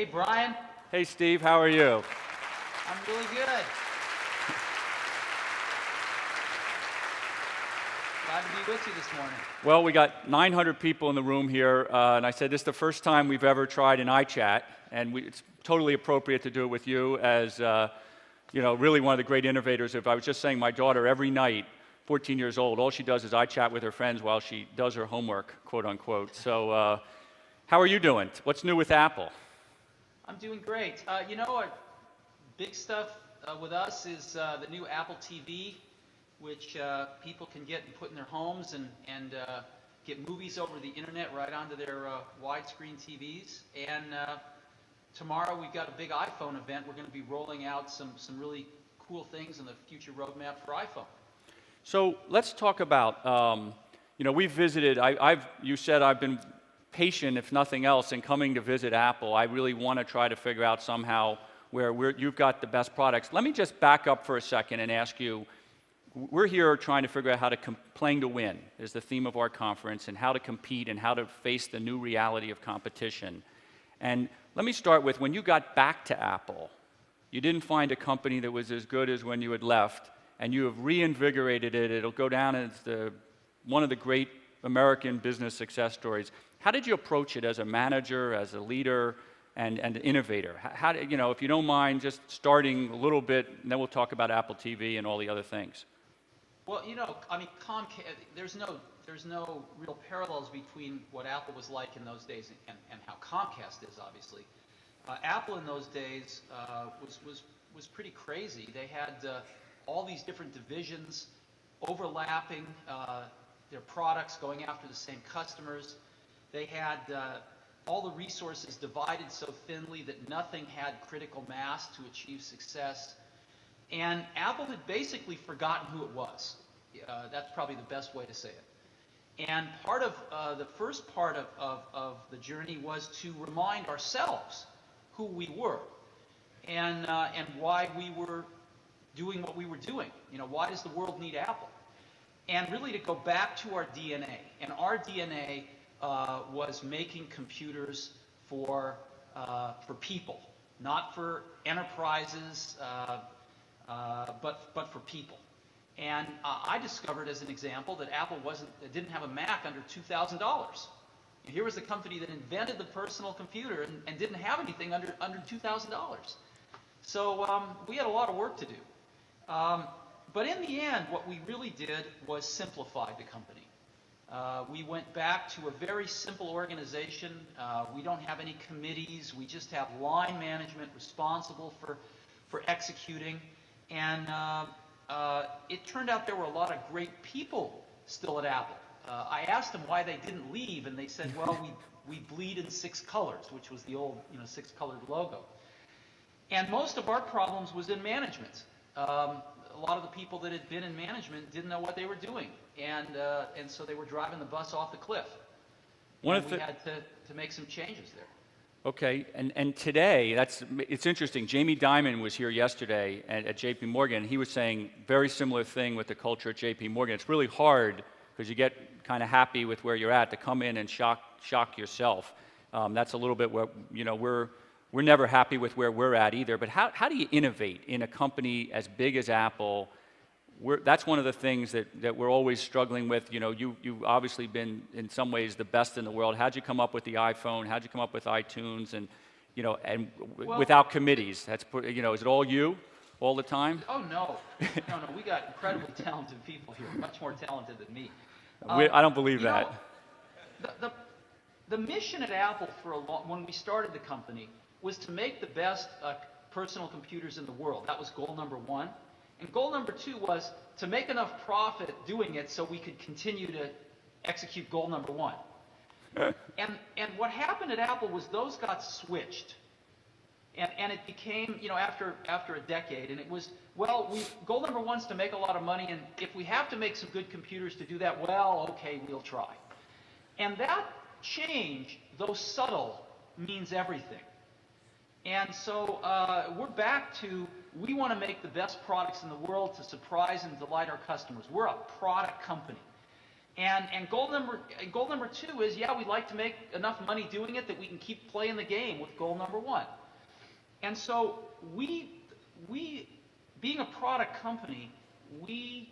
Hey, Brian. Hey, Steve, how are you? I'm really good. Glad to be with you this morning. Well, we got 900 people in the room here, and I said this is the first time we've ever tried an iChat, and it's totally appropriate to do it with you as, really one of the great innovators. If I was just saying, my daughter every night, 14 years old, all she does is iChat with her friends while she does her homework, quote unquote. So, how are you doing? What's new with Apple? I'm doing great. Big stuff with us is the new Apple TV, which people can get and put in their homes and get movies over the internet right onto their widescreen TVs. And tomorrow we've got a big iPhone event. We're going to be rolling out some really cool things in the future roadmap for iPhone. So let's talk about, we've visited, you said I've been patient, if nothing else, in coming to visit Apple. I really want to try to figure out somehow where you've got the best products. Let me just back up for a second and ask you, we're here trying to figure out how to playing to win is the theme of our conference, and how to compete and how to face the new reality of competition. And let me start with, when you got back to Apple, you didn't find a company that was as good as when you had left, and you have reinvigorated it. It'll go down as one of the great American business success stories. How did you approach it as a manager, as a leader, and an innovator? How, if you don't mind just starting a little bit, and then we'll talk about Apple TV and all the other things. Well, Comcast, there's no real parallels between what Apple was like in those days and how Comcast is, obviously. Apple in those days was pretty crazy. They had all these different divisions overlapping their products, going after the same customers. They had all the resources divided so thinly that nothing had critical mass to achieve success. And Apple had basically forgotten who it was. That's probably the best way to say it. And part of the first part of the journey was to remind ourselves who we were and why we were doing what we were doing. Why does the world need Apple? And really to go back to our DNA. And our DNA was making computers for people, not for enterprises, but for people. And I discovered, as an example, that Apple didn't have a Mac under $2,000. Here was a company that invented the personal computer and didn't have anything under $2,000. So we had a lot of work to do. But in the end, what we really did was simplify the company. We went back to a very simple organization. We don't have any committees. We just have line management responsible for executing. And it turned out there were a lot of great people still at Apple. I asked them why they didn't leave, and they said, well, we bleed in 6 colors, which was the old 6-colored logo. And most of our problems was in management. A lot of the people that had been in management didn't know what they were doing, and so they were driving the bus off the cliff. We had to make some changes there. Okay, and today, it's interesting. Jamie Dimon was here yesterday at JP Morgan. He was saying very similar thing with the culture at JP Morgan. It's really hard, because you get kind of happy with where you're at, to come in and shock yourself. That's a little bit what, we're never happy with where we're at either. But how do you innovate in a company as big as Apple? That's one of the things that we're always struggling with. You've obviously been, in some ways, the best in the world. How'd you come up with the iPhone? How'd you come up with iTunes? And, without committees, is it all you all the time? Oh, no. No, we got incredibly talented people here, much more talented than me. I don't believe that. The mission at Apple when we started the company was to make the best personal computers in the world. That was goal number 1. And goal number 2 was to make enough profit doing it so we could continue to execute goal number 1. And what happened at Apple was those got switched. And it became, after a decade, and it was, goal number 1 is to make a lot of money, and if we have to make some good computers to do that, okay, we'll try. And that change, though subtle, means everything. And so we're back to, we want to make the best products in the world to surprise and delight our customers. We're a product company. And goal number two is, yeah, we'd like to make enough money doing it that we can keep playing the game with goal number one. And so we being a product company, we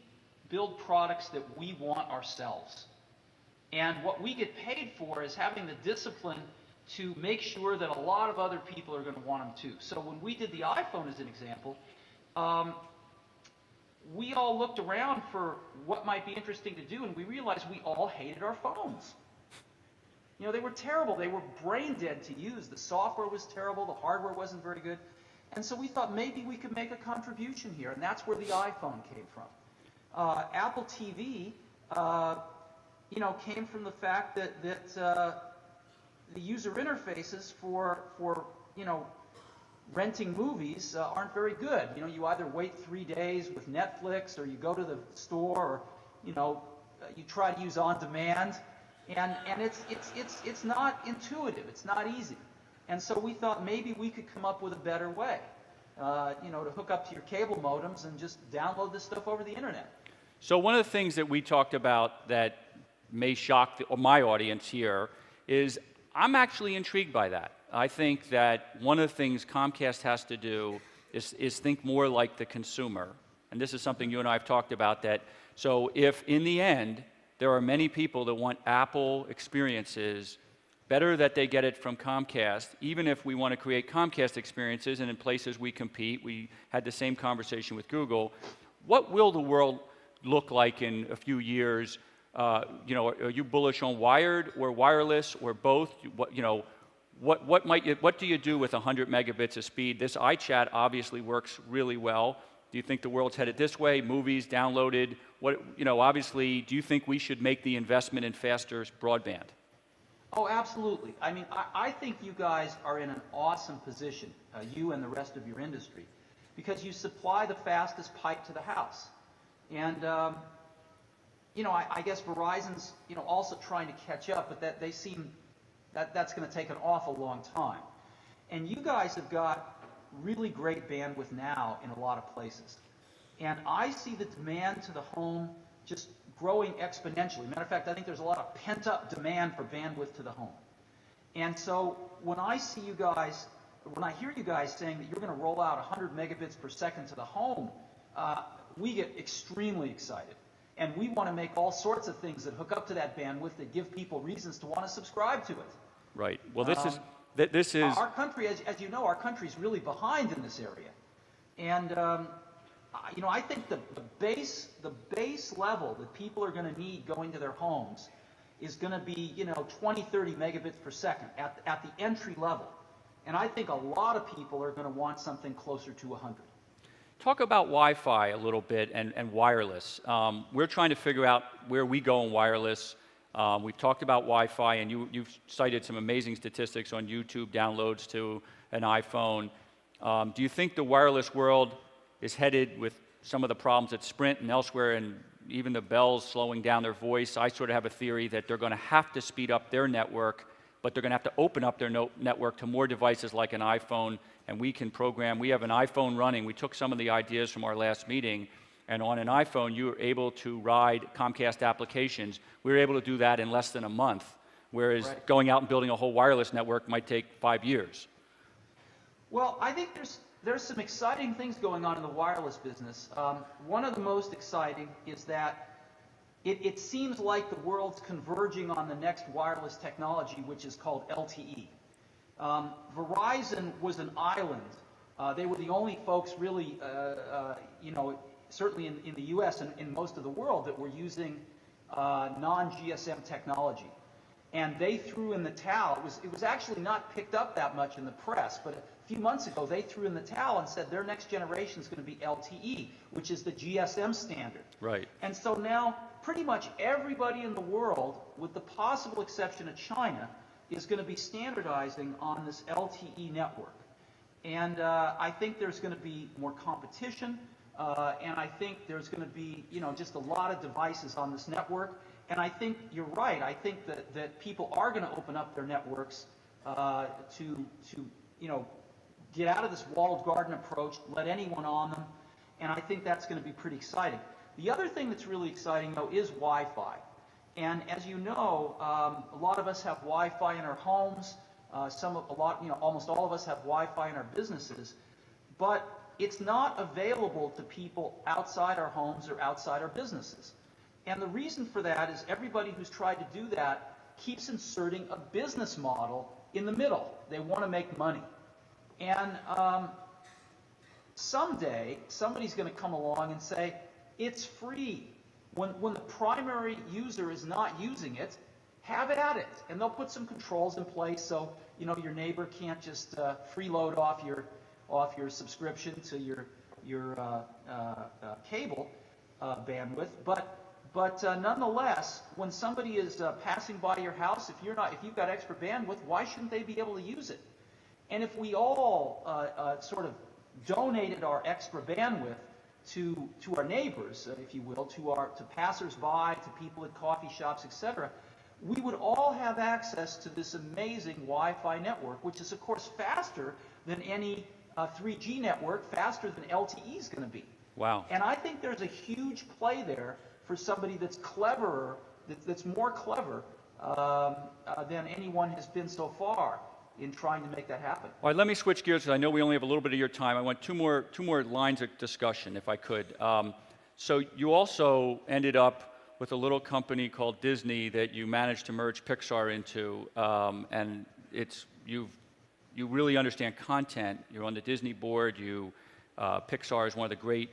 build products that we want ourselves. And what we get paid for is having the discipline to make sure that a lot of other people are going to want them too. So when we did the iPhone as an example, we all looked around for what might be interesting to do, and we realized we all hated our phones. You know, they were terrible. They were brain dead to use. The software was terrible. The hardware wasn't very good. And so we thought maybe we could make a contribution here, and that's where the iPhone came from. Apple TV, you know, came from the fact that the user interfaces for you know, renting movies aren't very good. You know, you either wait 3 days with Netflix, or you go to the store, or you know, you try to use on demand, and it's not intuitive. It's not easy. And so we thought maybe we could come up with a better way, you know, to hook up to your cable modems and just download this stuff over the internet. So one of the things that we talked about that may shock my audience here is I'm actually intrigued by that. I think that one of the things Comcast has to do is think more like the consumer. And this is something you and I have talked about, that so if in the end there are many people that want Apple experiences, better that they get it from Comcast, even if we want to create Comcast experiences, and in places we compete. We had the same conversation with Google. What will the world look like in a few years? You know, are you bullish on wired or wireless or both? What do you do with 100 megabits of speed? This iChat obviously works really well. Do you think the world's headed this way? Movies downloaded? What, you know, obviously, do you think we should make the investment in faster broadband? Oh, absolutely. I mean, I think you guys are in an awesome position, you and the rest of your industry, because you supply the fastest pipe to the house. And, you know, I guess Verizon's, you know, also trying to catch up, but that they seem that's going to take an awful long time. And you guys have got really great bandwidth now in a lot of places. And I see the demand to the home just growing exponentially. Matter of fact, I think there's a lot of pent-up demand for bandwidth to the home. And so when I see you guys, when I hear you guys saying that you're going to roll out 100 megabits per second to the home, we get extremely excited. And we want to make all sorts of things that hook up to that bandwidth that give people reasons to want to subscribe to it. Right. Well, this is our country, as you know, our country's really behind in this area. And you know, I think the base level that people are going to need going to their homes is going to be, you know, 20, 30 megabits per second at the entry level. And I think a lot of people are going to want something closer to 100. Talk about Wi-Fi a little bit and wireless. We're trying to figure out where we go in wireless. We've talked about Wi-Fi, and you've cited some amazing statistics on YouTube downloads to an iPhone. Do you think the wireless world is headed with some of the problems at Sprint and elsewhere, and even the Bells slowing down their voice? I sort of have a theory that they're going to have to speed up their network, but they're going to have to open up their network to more devices like an iPhone, and we can program. We have an iPhone running. We took some of the ideas from our last meeting, and on an iPhone, you were able to ride Comcast applications. We were able to do that in less than a month, whereas right. Going out and building a whole wireless network might take 5 years. Well, I think there's some exciting things going on in the wireless business. One of the most exciting is that it seems like the world's converging on the next wireless technology, which is called LTE. Verizon was an island. They were the only folks really, you know, certainly in the U.S. and in most of the world that were using non-GSM technology. And they threw in the towel. It was actually not picked up that much in the press, but a few months ago they threw in the towel and said their next generation is going to be LTE, which is the GSM standard. Right. And so now pretty much everybody in the world, with the possible exception of China, is going to be standardizing on this LTE network. And I think there's going to be more competition, and I think there's going to be, you know, just a lot of devices on this network. And I think you're right. I think that people are going to open up their networks to you know, get out of this walled garden approach, let anyone on them, and I think that's going to be pretty exciting. The other thing that's really exciting, though, is Wi-Fi. And as you know, a lot of us have Wi-Fi in our homes. Almost all of us have Wi-Fi in our businesses. But it's not available to people outside our homes or outside our businesses. And the reason for that is everybody who's tried to do that keeps inserting a business model in the middle. They want to make money. And someday, somebody's going to come along and say, it's free. When the primary user is not using it, have at it. And they'll put some controls in place so your neighbor can't just freeload off your subscription to your cable bandwidth. But nonetheless, when somebody is passing by your house, if you've got extra bandwidth, why shouldn't they be able to use it? And if we all sort of donated our extra bandwidth to our neighbors, if you will, to passersby, to people at coffee shops, etc., we would all have access to this amazing Wi-Fi network, which is, of course, faster than any 3G network, faster than LTE is going to be. Wow. And I think there's a huge play there for somebody that's cleverer, that's more clever than anyone has been so far in trying to make that happen. All right, let me switch gears because I know we only have a little bit of your time. I want two more lines of discussion, if I could. So you also ended up with a little company called Disney that you managed to merge Pixar into, and you really understand content. You're on the Disney board. Pixar is one of the great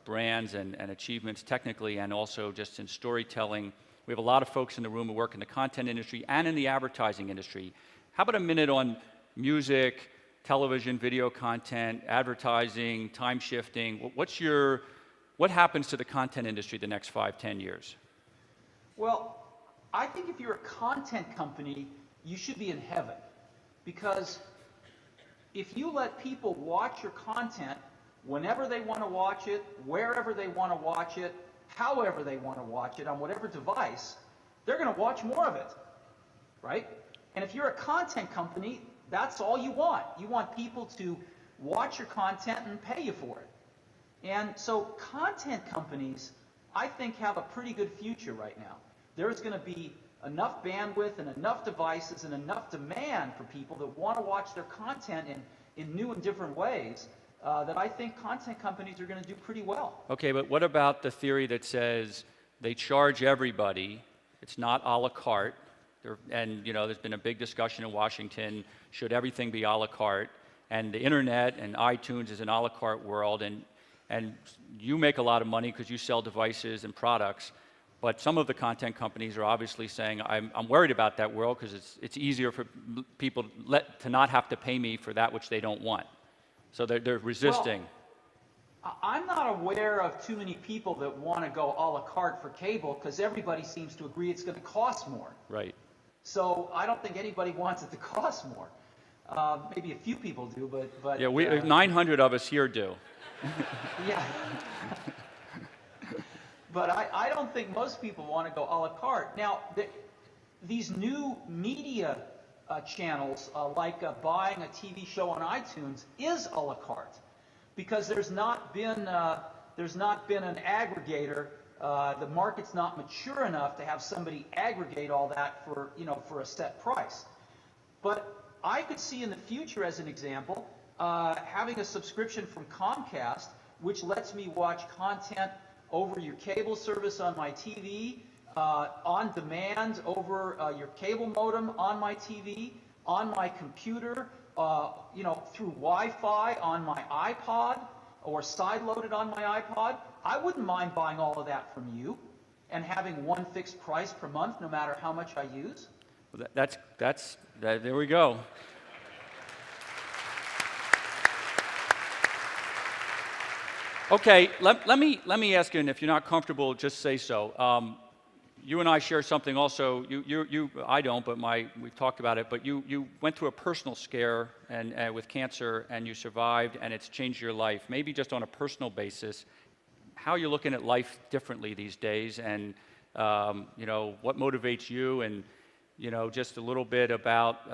brands and achievements technically and also just in storytelling. We have a lot of folks in the room who work in the content industry and in the advertising industry. How about a minute on music, television, video content, advertising, time shifting? What happens to the content industry the next 5-10 years? Well, I think if you're a content company, you should be in heaven. Because if you let people watch your content whenever they want to watch it, wherever they want to watch it, however they want to watch it, on whatever device, they're going to watch more of it, right? And if you're a content company, that's all you want. You want people to watch your content and pay you for it. And so content companies, I think, have a pretty good future right now. There's going to be enough bandwidth and enough devices and enough demand for people that want to watch their content in new and different ways that I think content companies are going to do pretty well. Okay, but what about the theory that says they charge everybody, it's not a la carte, and there's been a big discussion in Washington, should everything be a la carte, and the internet and iTunes is an a la carte world, and you make a lot of money because you sell devices and products, but some of the content companies are obviously saying, I'm worried about that world because it's easier for people to not have to pay me for that which they don't want. So they're resisting. Well, I'm not aware of too many people that want to go a la carte for cable because everybody seems to agree it's going to cost more. Right. So I don't think anybody wants it to cost more. Maybe a few people do, but yeah, 900 of us here do. Yeah. But I don't think most people want to go a la carte. Now, these new media channels, like buying a TV show on iTunes, is a la carte because there's not been an aggregator. The market's not mature enough to have somebody aggregate all that for a set price. But I could see in the future, as an example, having a subscription from Comcast, which lets me watch content over your cable service on my TV, on demand over your cable modem on my TV, on my computer, through Wi-Fi on my iPod, or side-loaded on my iPod. I wouldn't mind buying all of that from you and having one fixed price per month no matter how much I use. Well, there we go. Okay, let me ask you, and if you're not comfortable, just say so. You and I share something also. I don't, but we've talked about it. But you went through a personal scare and with cancer, and you survived, and it's changed your life. Maybe just on a personal basis, how you're looking at life differently these days, and what motivates you, and just a little bit about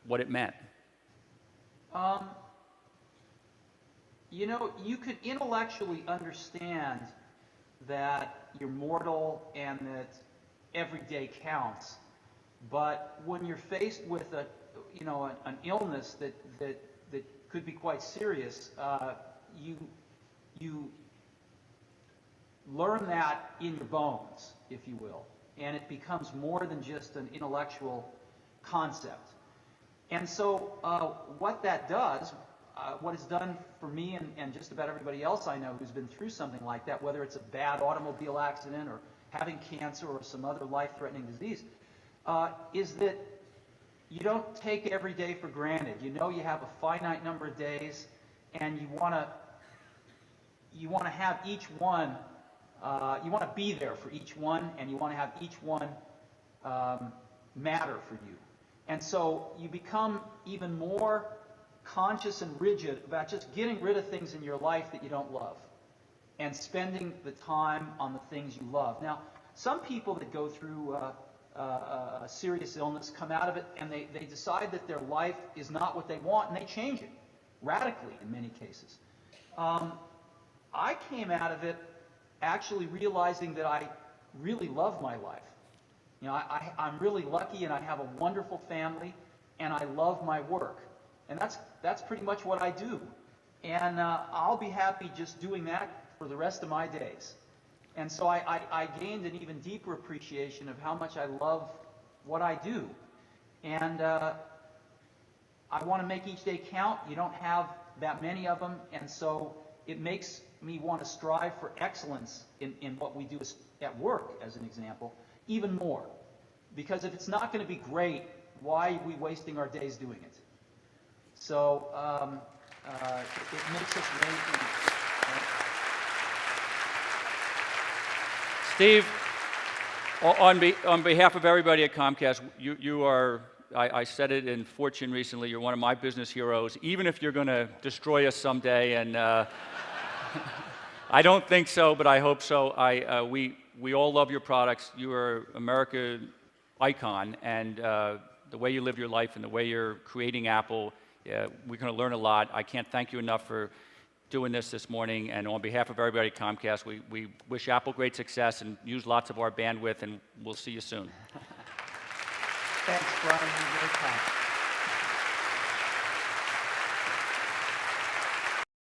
what it meant. You could intellectually understand that you're mortal and that every day counts. But when you're faced with an illness that could be quite serious, you learn that in your bones, if you will, and it becomes more than just an intellectual concept. And so what that does, what it's done for me and just about everybody else I know who's been through something like that, whether it's a bad automobile accident or having cancer or some other life-threatening disease, is that you don't take every day for granted. You know you have a finite number of days, and you want to have each one. You want to be there for each one, and you want to have each one matter for you. And so you become even more conscious and rigid about just getting rid of things in your life that you don't love and spending the time on the things you love. Now, some people that go through a serious illness come out of it and they decide that their life is not what they want, and they change it radically in many cases. I came out of it actually realizing that I really love my life. You know, I'm really lucky, and I have a wonderful family, and I love my work. And that's pretty much what I do. And I'll be happy just doing that for the rest of my days. And so I gained an even deeper appreciation of how much I love what I do. And I want to make each day count. You don't have that many of them, and so it makes me want to strive for excellence in what we do at work, as an example, even more. Because if it's not going to be great, why are we wasting our days doing it? So it makes us lazy. Steve, on behalf of everybody at Comcast, you are, I said it in Fortune recently, you're one of my business heroes, even if you're going to destroy us someday, and I don't think so, but I hope so. We all love your products. You are America icon, and the way you live your life and the way you're creating Apple, we're going to learn a lot. I can't thank you enough for doing this morning, and on behalf of everybody at Comcast, we wish Apple great success and use lots of our bandwidth, and we'll see you soon. Thanks, Brian. You're very kind.